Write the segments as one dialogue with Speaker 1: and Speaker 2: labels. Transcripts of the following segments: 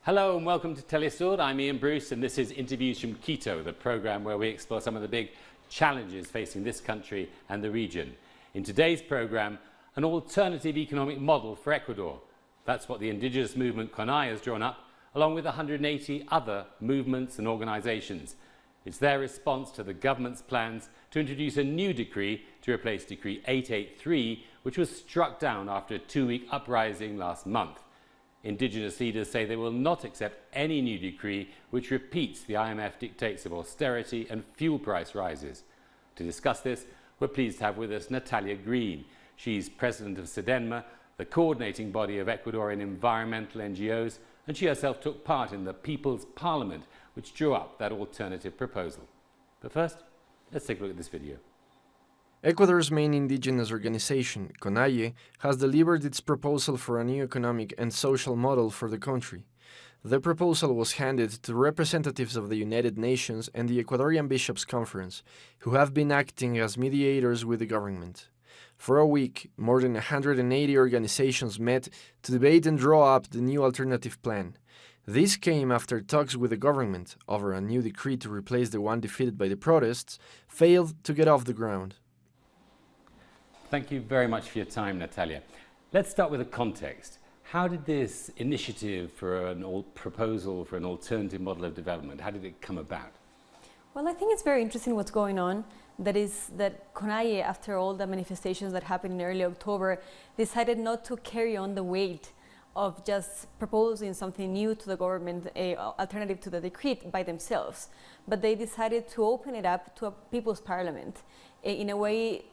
Speaker 1: Hello and welcome to Telesur. I'm Ian Bruce and this is Interviews from Quito, the programme where we explore some of the big challenges facing this country and the region. In today's programme, an alternative economic model for Ecuador. That's what the indigenous movement CONAIE has drawn up, along with 180 other movements and organisations. It's their response to the government's plans to introduce a new decree to replace Decree 883, which was struck down after a 2-week uprising last month. Indigenous leaders say they will not accept any new decree which repeats the IMF dictates of austerity and fuel price rises. To discuss this, we're pleased to have with us Natalia Greene. She's president of CEDENMA, the coordinating body of Ecuadorian environmental NGOs, and she herself took part in the People's Parliament, which drew up that alternative proposal. But first, let's take a look at this video.
Speaker 2: Ecuador's main indigenous organization, CONAIE, has delivered its proposal for a new economic and social model for the country. The proposal was handed to representatives of the United Nations and the Ecuadorian Bishops' Conference, who have been acting as mediators with the government. For a week, more than 180 organizations met to debate and draw up the new alternative plan. This came after talks with the government over a new decree to replace the one defeated by the protests failed to get off the ground.
Speaker 1: Thank you very much for your time, Natalia. Let's start with the context. How did this initiative for proposal for an alternative model of development, how did it come about?
Speaker 3: Well, I think it's very interesting what's going on. That is that CONAIE, after all the manifestations that happened in early October, decided not to carry on the weight of just proposing something new to the government, an alternative to the decree by themselves. But they decided to open it up to a people's parliament, in a way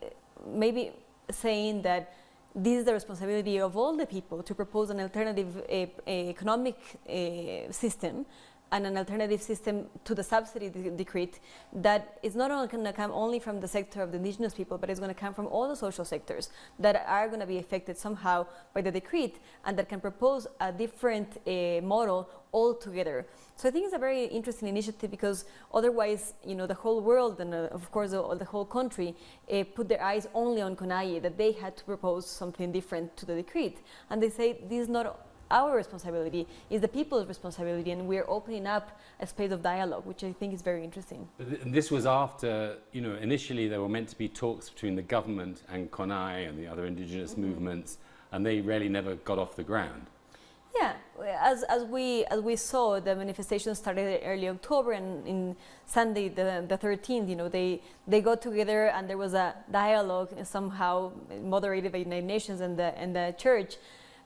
Speaker 3: maybe saying that this is the responsibility of all the people to propose an alternative economic system and an alternative system to the subsidy decree that is not only going to come only from the sector of the indigenous people, but it's going to come from all the social sectors that are going to be affected somehow by the decree and that can propose a different model altogether. So I think it's a very interesting initiative because otherwise, you know, the whole world and of course the whole country put their eyes only on CONAIE, that they had to propose something different to the decree. And they say this is not our responsibility, is the people's responsibility, and we're opening up a space of dialogue, which I think is very interesting.
Speaker 1: But this was after, you know, initially there were meant to be talks between the government and CONAIE and the other indigenous movements, and they really never got off the ground.
Speaker 3: Yeah, as we saw, the manifestations started early October, and in Sunday, the 13th, you know, they got together and there was a dialogue somehow moderated by the United Nations and the church.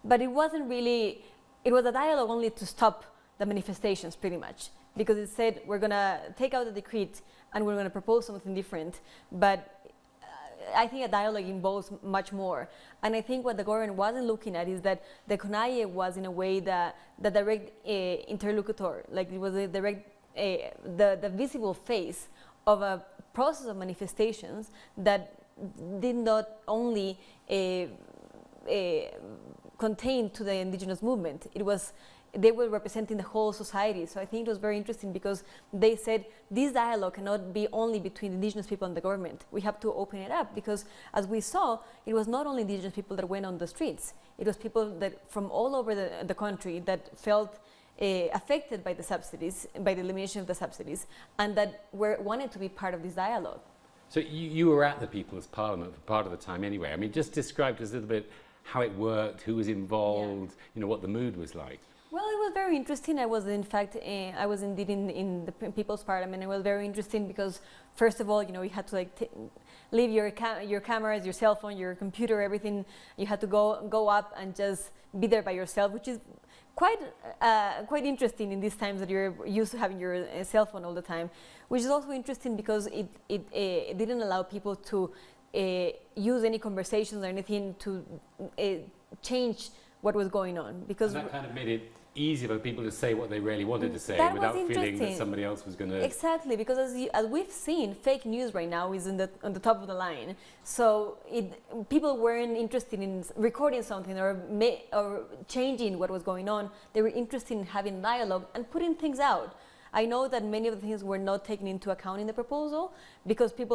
Speaker 3: But it wasn't really, it was a dialogue only to stop the manifestations pretty much, because it said we're going to take out the decree and we're going to propose something different. But I think a dialogue involves much more. And I think what the government wasn't looking at is that the CONAIE was in a way the direct interlocutor, like it was a direct, the visible face of a process of manifestations that did not only contained to the indigenous movement. They were representing the whole society. So I think it was very interesting because they said this dialogue cannot be only between indigenous people and the government. We have to open it up because, as we saw, it was not only indigenous people that went on the streets. It was people that from all over the country that felt affected by the subsidies, by the elimination of the subsidies, and that wanted to be part of this dialogue.
Speaker 1: So you were at the People's Parliament for part of the time anyway. I mean, just describe to us a little bit how it worked, who was involved, you know, what the mood was like.
Speaker 3: Well, it was very interesting. I was, in fact, I was indeed in the People's Parliament. It was very interesting because, first of all, you know, you had to like leave your cameras, your cell phone, your computer, everything. You had to go up and just be there by yourself, which is quite interesting in these times that you're used to having your cell phone all the time. Which is also interesting because it didn't allow people to use any conversations or anything to change what was going on, because
Speaker 1: and that kind of made it easier for people to say what they really wanted to say without feeling that somebody else was going to...
Speaker 3: Exactly, because as we've seen, fake news right now is on the top of the line. So people weren't interested in recording something or changing what was going on. They were interested in having dialogue and putting things out. I know that many of the things were not taken into account in the proposal because there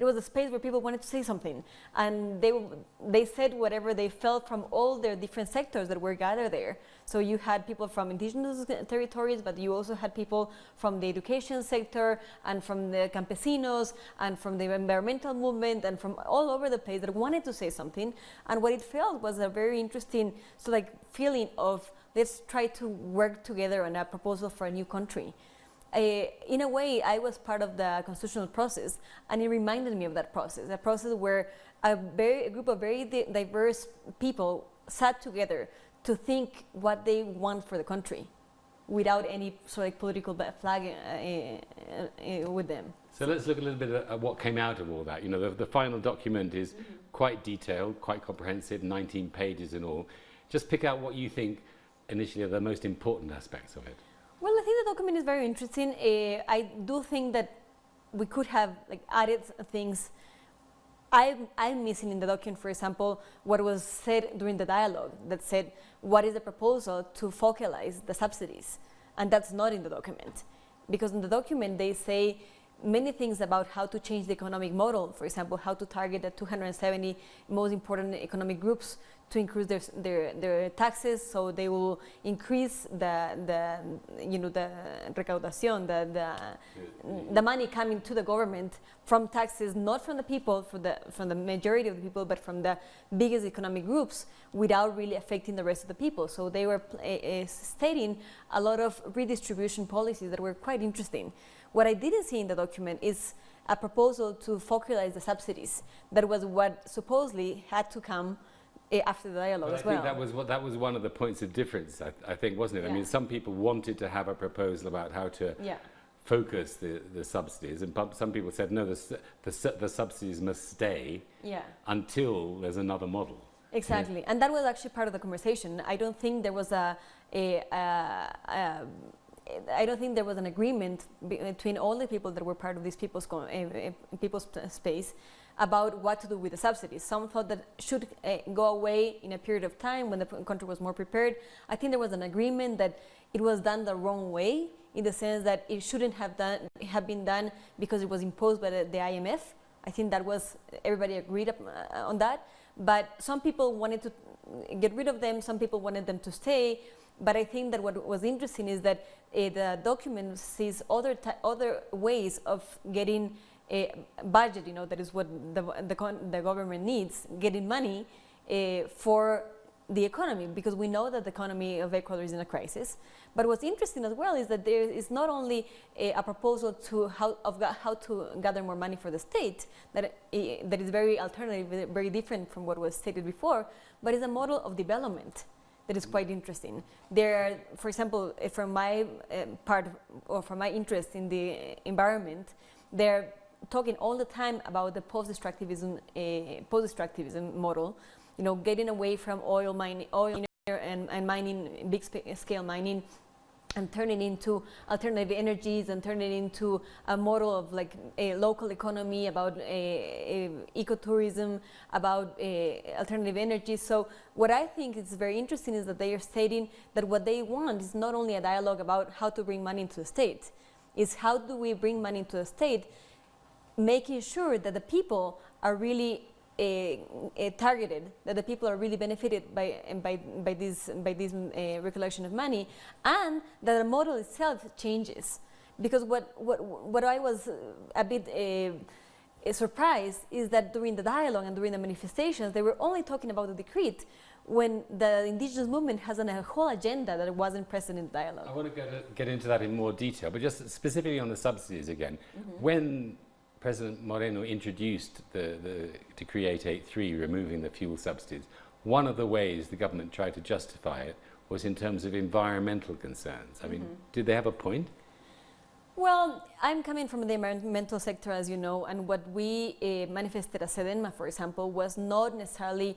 Speaker 3: was a space where people wanted to say something, and they said whatever they felt from all their different sectors that were gathered there. So you had people from indigenous territories, but you also had people from the education sector and from the campesinos and from the environmental movement and from all over the place that wanted to say something. And what it felt was a very interesting feeling of let's try to work together on a proposal for a new country. In a way, I was part of the constitutional process, and it reminded me of that process, a process where a group of very diverse people sat together to think what they want for the country without any political flag with them.
Speaker 1: So let's look a little bit at what came out of all that. You know, the final document is quite detailed, quite comprehensive, 19 pages in all. Just pick out what you think initially are the most important aspects of it.
Speaker 3: Well, I think the document is very interesting. I do think that we could have added things. I'm missing in the document, for example, what was said during the dialogue that said, what is the proposal to focalize the subsidies? And that's not in the document. Because in the document, they say many things about how to change the economic model. For example, how to target the 270 most important economic groups to increase their taxes, so they will increase the recaudación, the money coming to the government from taxes, not from the people, from the majority of the people, but from the biggest economic groups, without really affecting the rest of the people. So they were stating a lot of redistribution policies that were quite interesting. What I didn't see in the document is a proposal to focalize the subsidies. That was what supposedly had to come after the dialogue as well.
Speaker 1: I think that was one of the points of difference, I think, wasn't it? Yeah. I mean, some people wanted to have a proposal about how to focus the subsidies, and some people said, no, the subsidies must stay until there's another model.
Speaker 3: Exactly, and that was actually part of the conversation. I don't think there was I don't think there was an agreement between all the people that were part of this people's space about what to do with the subsidies. Some thought that should go away in a period of time when the country was more prepared. I think there was an agreement that it was done the wrong way, in the sense that it shouldn't have been done because it was imposed by the IMF. I think that was, everybody agreed on that. But some people wanted to get rid of them, some people wanted them to stay. But I think that what was interesting is that the document sees other ways of getting a budget, that is what the government needs, getting money for the economy, because we know that the economy of Ecuador is in a crisis. But what's interesting as well is that there is not only a proposal to how to gather more money for the state, that is very alternative, very different from what was stated before, but is a model of development that is quite interesting. There are, for example, from my part, or from my interest in the environment, they're talking all the time about the post-extractivism model, getting away from oil mining and mining, big-scale mining, and turning into alternative energies, and turning into a model of a local economy, about ecotourism, about alternative energy. So what I think is very interesting is that they are stating that what they want is not only a dialogue about how to bring money into the state, is how do we bring money into the state, making sure that the people are really targeted, that the people are really benefited by this recollection of money, and that the model itself changes. Because what I was a bit surprised is that during the dialogue and during the manifestations, they were only talking about the decree, when the indigenous movement has a whole agenda that wasn't present in the dialogue.
Speaker 1: I want to get into that in more detail, but just specifically on the subsidies again. When President Moreno introduced the Decree 883, removing the fuel subsidies, one of the ways the government tried to justify it was in terms of environmental concerns. I mean, did they have a point?
Speaker 3: Well, I'm coming from the environmental sector, as you know, and what we manifested as CEDENMA, for example, was not necessarily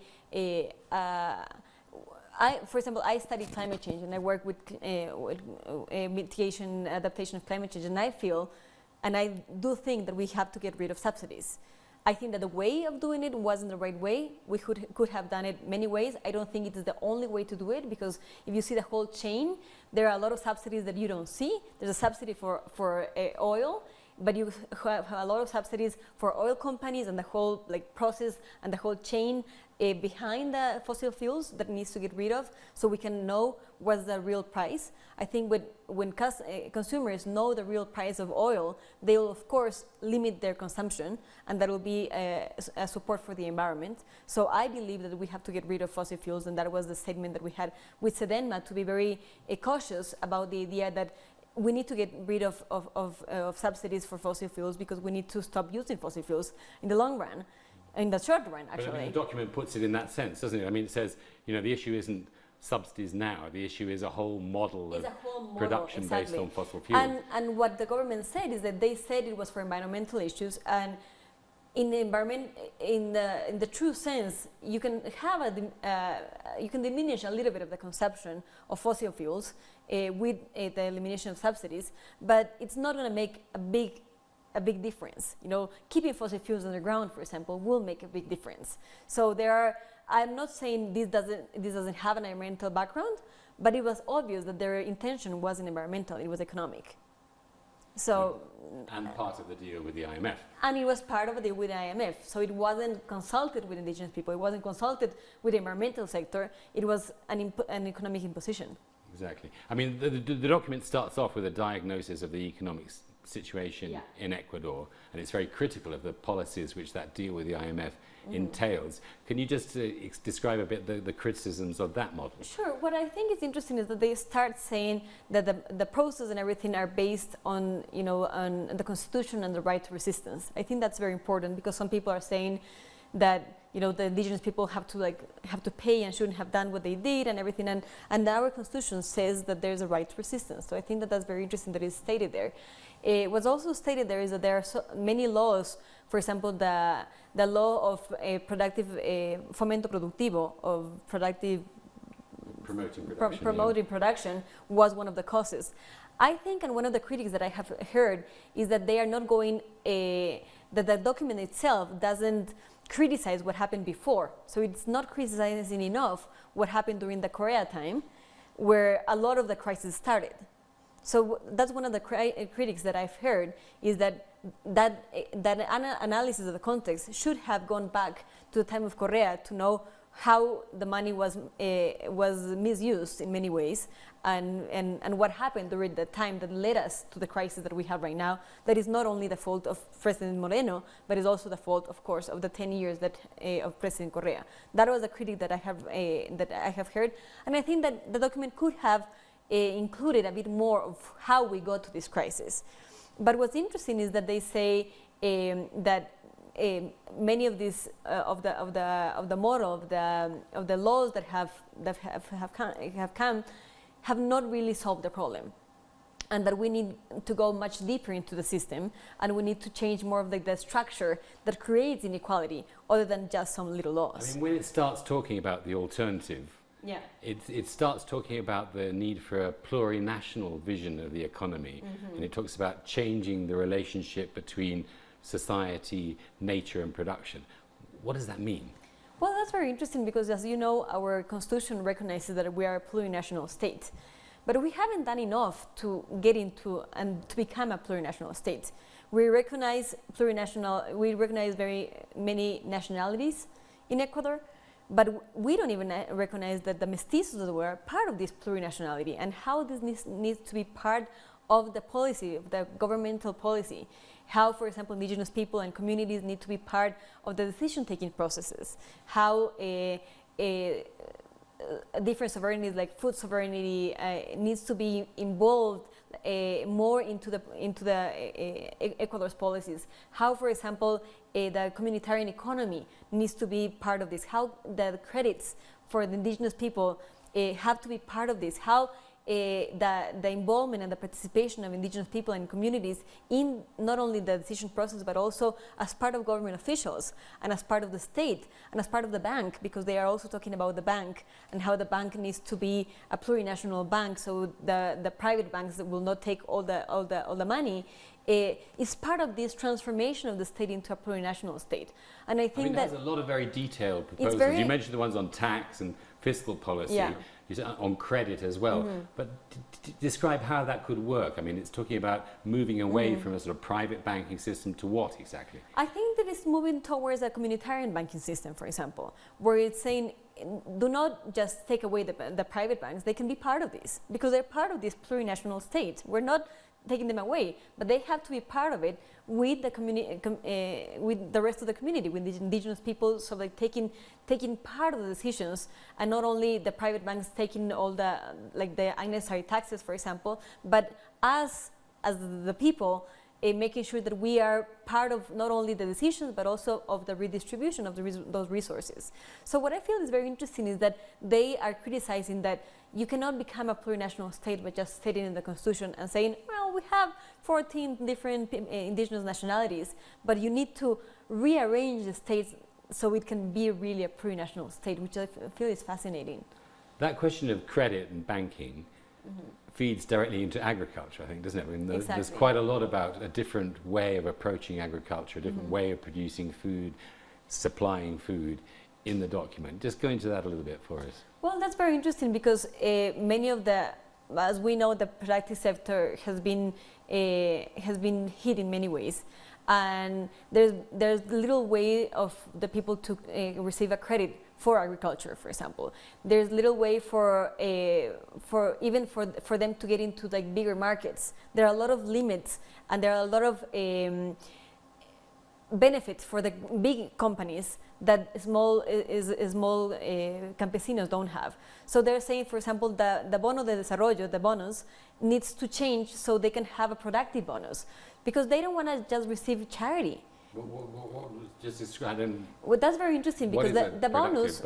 Speaker 3: for example, I study climate change, and I work with mitigation, adaptation of climate change, and I feel, and I do think that we have to get rid of subsidies. I think that the way of doing it wasn't the right way. We could have done it many ways. I don't think it is the only way to do it, because if you see the whole chain, there are a lot of subsidies that you don't see. There's a subsidy for oil, but you have a lot of subsidies for oil companies and the whole process and the whole chain behind the fossil fuels that needs to get rid of, so we can know what's the real price. I think when consumers know the real price of oil, they will of course limit their consumption, and that will be a support for the environment. So I believe that we have to get rid of fossil fuels, and that was the statement that we had with CEDENMA, to be very cautious about the idea that we need to get rid of subsidies for fossil fuels, because we need to stop using fossil fuels in the long run. In the short run, actually.
Speaker 1: But, I mean, the document puts it in that sense, doesn't it? I mean, it says, the issue isn't subsidies now. The issue is a whole model of production based on fossil fuels.
Speaker 3: And what the government said is that they said it was for environmental issues, and in the environment, in the true sense, you can have you can diminish a little bit of the consumption of fossil fuels with the elimination of subsidies, but it's not going to make a big difference. Keeping fossil fuels underground, for example, will make a big difference. So I'm not saying this doesn't have an environmental background, but it was obvious that their intention wasn't environmental, it was economic. So,
Speaker 1: and part of the deal with the IMF.
Speaker 3: And it was part of the deal with the IMF. So it wasn't consulted with indigenous people, it wasn't consulted with the environmental sector, it was an economic imposition.
Speaker 1: Exactly. I mean, the document starts off with a diagnosis of the economic situation in Ecuador, and it's very critical of the policies which that deal with the IMF entails. Can you just describe a bit the criticisms of that model?
Speaker 3: Sure. What I think is interesting is that they start saying that the process and everything are based on on the constitution and the right to resistance. I think that's very important, because some people are saying that the indigenous people have to pay and shouldn't have done what they did and everything, and our constitution says that there's a right to resistance. So I think that that's very interesting that it's stated there. What's also stated there is that there are many laws. For example, the law of productive fomento productivo, of productive promoting production, was one of the causes. I think, and one of the critics that I have heard is that they are not going, that the document itself doesn't criticize what happened before. So it's not criticizing enough what happened during the Korea time, where a lot of the crisis started. So that's one of the critics that I've heard, is that analysis of the context should have gone back to the time of Korea to know how the money was misused in many ways, and what happened during the time that led us to the crisis that we have right now. That is not only the fault of President Moreno, but is also the fault, of course, of the 10 years of President Correa. That was a critic that I have heard, and I think that the document could have included a bit more of how we got to this crisis. But what's interesting is that they say that many of these of the model of the laws that have come have not really solved the problem, and that we need to go much deeper into the system, and we need to change more of the structure that creates inequality, other than just some little laws.
Speaker 1: I mean, when it starts talking about the alternative, it starts talking about the need for a plurinational vision of the economy, and it talks about changing the relationship between society, nature and production. What does that mean?
Speaker 3: Well, that's very interesting, because as you know, our constitution recognizes that we are a plurinational state, but we haven't done enough to get into and to become a plurinational state. We recognize very many nationalities in Ecuador, but we don't even recognize that the mestizos were part of this plurinationality, and how this needs to be part of the policy, of the governmental policy. How, for example, indigenous people and communities need to be part of the decision-taking processes. How different sovereignties, like food sovereignty, needs to be involved more into the Ecuador's policies. How, for example, the communitarian economy needs to be part of this. How the credits for the indigenous people have to be part of this. How the involvement and the participation of indigenous people and communities in not only the decision process, but also as part of government officials and as part of the state and as part of the bank, because they are also talking about the bank and how the bank needs to be a plurinational bank, so the private banks that will not take all the money. Is part of this transformation of the state into a plurinational state. And I think that
Speaker 1: there's a lot of very detailed proposals. You mentioned the ones on tax and fiscal policy,
Speaker 3: yeah.
Speaker 1: You said on credit as well. But describe how that could work. I mean, it's talking about moving away from a sort of private banking system to what exactly?
Speaker 3: I think that it's moving towards a communitarian banking system, for example, where it's saying, do not just take away the private banks. They can be part of this because they're part of this plurinational state. We're not taking them away, but they have to be part of it with the community, with the rest of the community, with the indigenous people, so like taking part of the decisions, and not only the private banks taking all the unnecessary taxes, for example, but as the people making sure that we are part of not only the decisions but also of the redistribution of those resources. So what I feel is very interesting is that they are criticizing that you cannot become a plurinational state by just stating in the constitution and saying, well, we have 14 different indigenous nationalities, but you need to rearrange the states so it can be really a plurinational state, which I feel is fascinating.
Speaker 1: That question of credit and banking feeds directly into agriculture, I think, doesn't it? I mean, there's quite a lot about a different way of approaching agriculture, a different way of producing food, supplying food in the document. Just go into that a little bit for us.
Speaker 3: Well, that's very interesting because many of the, as we know, the productive sector has been hit in many ways, and there's little way of the people to receive a credit for agriculture, for example. There's little way for them to get into like bigger markets. There are a lot of limits, and there are a lot of benefits for the big companies that small campesinos don't have. So they're saying, for example, the bono de desarrollo, the bonus, needs to change so they can have a productive bonus, because they don't want to just receive charity.
Speaker 1: Just describe them.
Speaker 3: Well, that's very interesting because the bonus,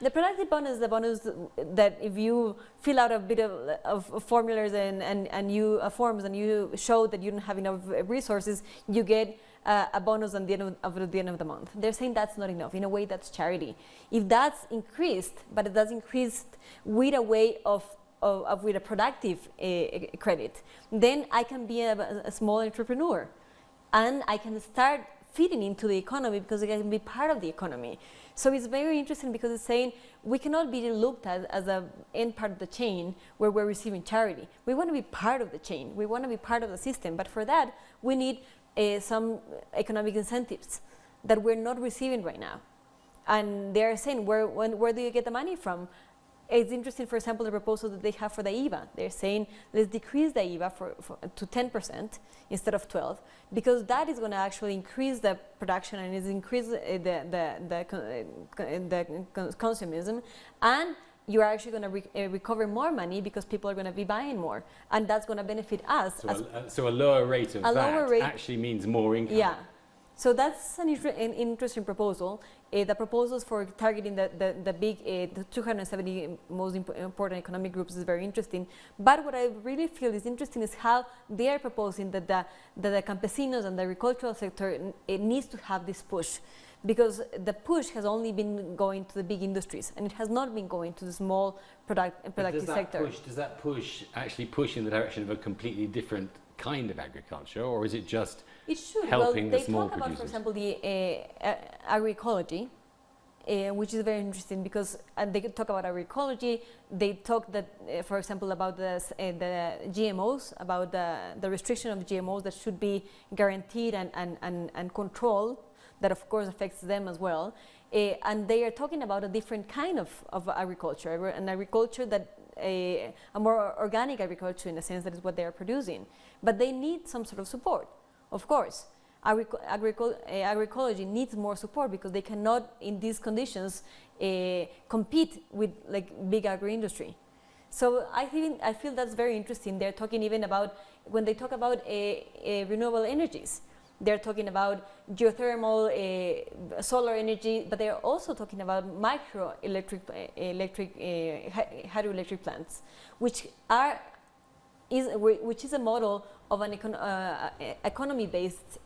Speaker 3: the productive bonus is the bonus that if you fill out a bit of formulas and you forms and you show that you don't have enough resources, you get a bonus at the end of the month. They're saying that's not enough. In a way, that's charity. If that's increased, but it does increase with a way with a productive credit, then I can be a small entrepreneur, and I can start feeding into the economy because I can be part of the economy. So it's very interesting because it's saying we cannot be looked at as an end part of the chain where we're receiving charity. We want to be part of the chain. We want to be part of the system. But for that, we need some economic incentives that we're not receiving right now. And they're saying, where do you get the money from? It's interesting, for example, the proposal that they have for the IVA. They're saying, let's decrease the IVA to 10% instead of 12%, because that is going to actually increase the production and is increase the consumerism, and you're actually going to recover more money because people are going to be buying more, and that's going to benefit us.
Speaker 1: So a lower rate of VAT actually means more income.
Speaker 3: Yeah. So that's an interesting proposal. The proposals for targeting the big, the 270 most important economic groups is very interesting. But what I really feel is interesting is how they are proposing that the campesinos and the agricultural sector needs to have this push, because the push has only been going to the big industries and it has not been going to the small productive sector.
Speaker 1: Does that push actually push in the direction of a completely different kind of agriculture, or is it just helping the small producers? They talk about, for example, the agroecology, which is very interesting because they talk about agroecology. They talk that, for example, about the GMOs, about the restriction of GMOs that should be guaranteed and controlled. That of course affects them as well. And they are talking about a different kind of agriculture, an agriculture that a more organic agriculture, in a sense that is what they are producing. But they need some sort of support, of course. Agroecology needs more support because they cannot, in these conditions, compete with like big agro-industry. So I feel that's very interesting. They're talking even about, when they talk about renewable energies,
Speaker 3: They're talking about geothermal, solar energy, but they're also talking about hydroelectric plants, which is a model of an economy-based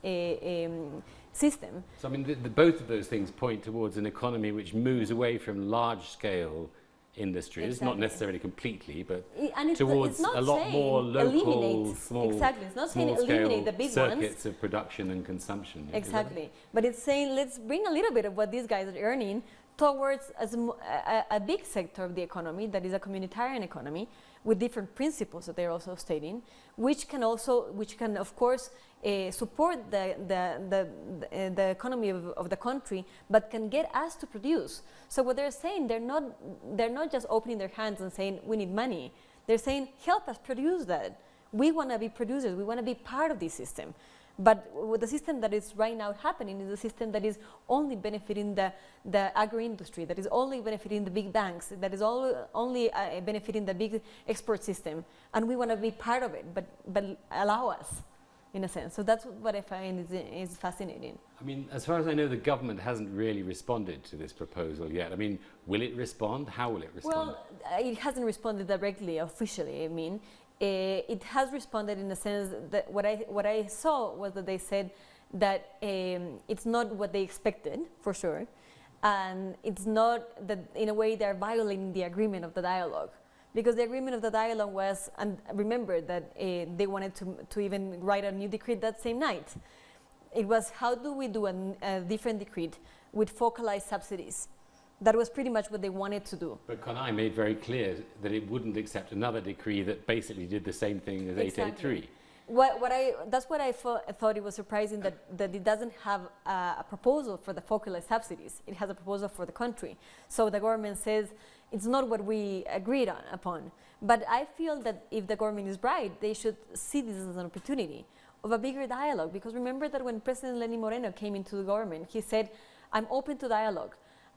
Speaker 3: system.
Speaker 1: So I mean, both of those things point towards an economy which moves away from large-scale industries,
Speaker 3: Exactly.
Speaker 1: not necessarily completely, but
Speaker 3: and
Speaker 1: towards
Speaker 3: it's not
Speaker 1: a lot more local, small,
Speaker 3: exactly. It's not saying eliminate the big
Speaker 1: circuits
Speaker 3: ones.
Speaker 1: of production and consumption.
Speaker 3: Exactly. But it's saying let's bring a little bit of what these guys are earning towards a big sector of the economy that is a communitarian economy with different principles that they're also stating, which can of course support the economy of the country, but can get us to produce. So what they're saying, they're not just opening their hands and saying we need money. They're saying help us produce that. We want to be producers. We want to be part of this system. But with the system that is right now happening is a system that is only benefiting the agro-industry, that is only benefiting the big banks, that is only benefiting the big export system. And we want to be part of it, but allow us, in a sense. So that's what I find is fascinating.
Speaker 1: I mean, as far as I know, the government hasn't really responded to this proposal yet. I mean, will it respond? How will it respond?
Speaker 3: Well, it hasn't responded directly, officially, I mean. It has responded in the sense that what I saw was that they said that it's not what they expected, for sure, and it's not that in a way they're violating the agreement of the dialogue, because the agreement of the dialogue was, and remember that they wanted to even write a new decree that same night. It was how do we do a different decree with focalized subsidies. That was pretty much what they wanted to do.
Speaker 1: But CONAIE made very clear that it wouldn't accept another decree that basically did the same thing as
Speaker 3: Exactly.
Speaker 1: 883.
Speaker 3: That's what I thought it was surprising that it doesn't have a proposal for the focalized subsidies. It has a proposal for the country. So the government says it's not what we agreed upon. But I feel that if the government is right, they should see this as an opportunity of a bigger dialogue. Because remember that when President Lenín Moreno came into the government, he said, I'm open to dialogue.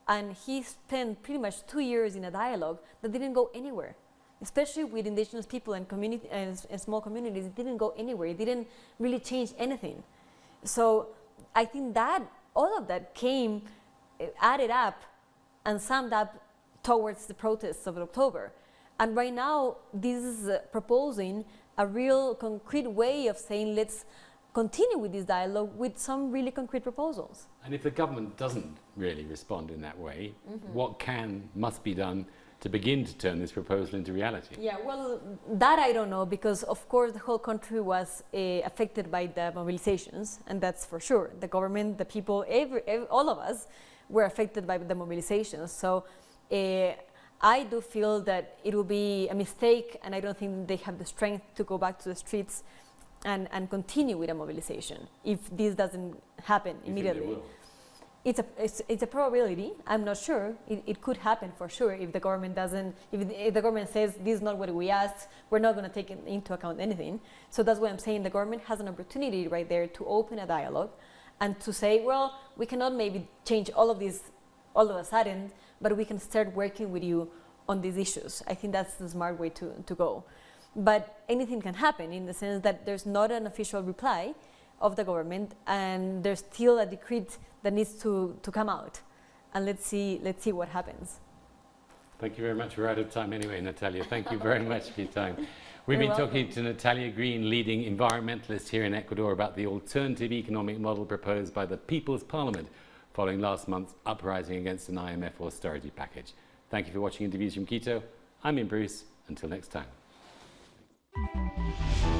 Speaker 3: And he spent pretty much 2 years in a dialogue that didn't go anywhere, especially with indigenous people and community and small communities. It didn't go anywhere. It didn't really change anything. So I think that all of that came, added up, and summed up towards the protests of October. And right now, this is proposing a real concrete way of saying let's continue with this dialogue with some really concrete proposals.
Speaker 1: And if the government doesn't really respond in that way, what must be done to begin to turn this proposal into reality?
Speaker 3: Yeah, well, that I don't know, because of course the whole country was affected by the mobilizations, and that's for sure. The government, the people, all of us were affected by the mobilizations. So I do feel that it will be a mistake, and I don't think they have the strength to go back to the streets and continue with a mobilization if this doesn't happen immediately.
Speaker 1: You think they will?
Speaker 3: It's a probability. I'm not sure. It could happen for sure if the government doesn't. If the government says this is not what we asked, we're not going to take into account anything. So that's why I'm saying the government has an opportunity right there to open a dialogue, and to say, well, we cannot maybe change all of this all of a sudden, but we can start working with you on these issues. I think that's the smart way to go. But anything can happen in the sense that there's not an official reply of the government, and there's still a decree that needs to come out. And let's see what happens.
Speaker 1: Thank you very much. We're out of time anyway, Natalia. Thank you very much for your time. We've been talking to Natalia Greene, leading environmentalist here in Ecuador, about the alternative economic model proposed by the People's Parliament following last month's uprising against an IMF austerity package. Thank you for watching Interviews from Quito. I'm Ian Bruce. Until next time.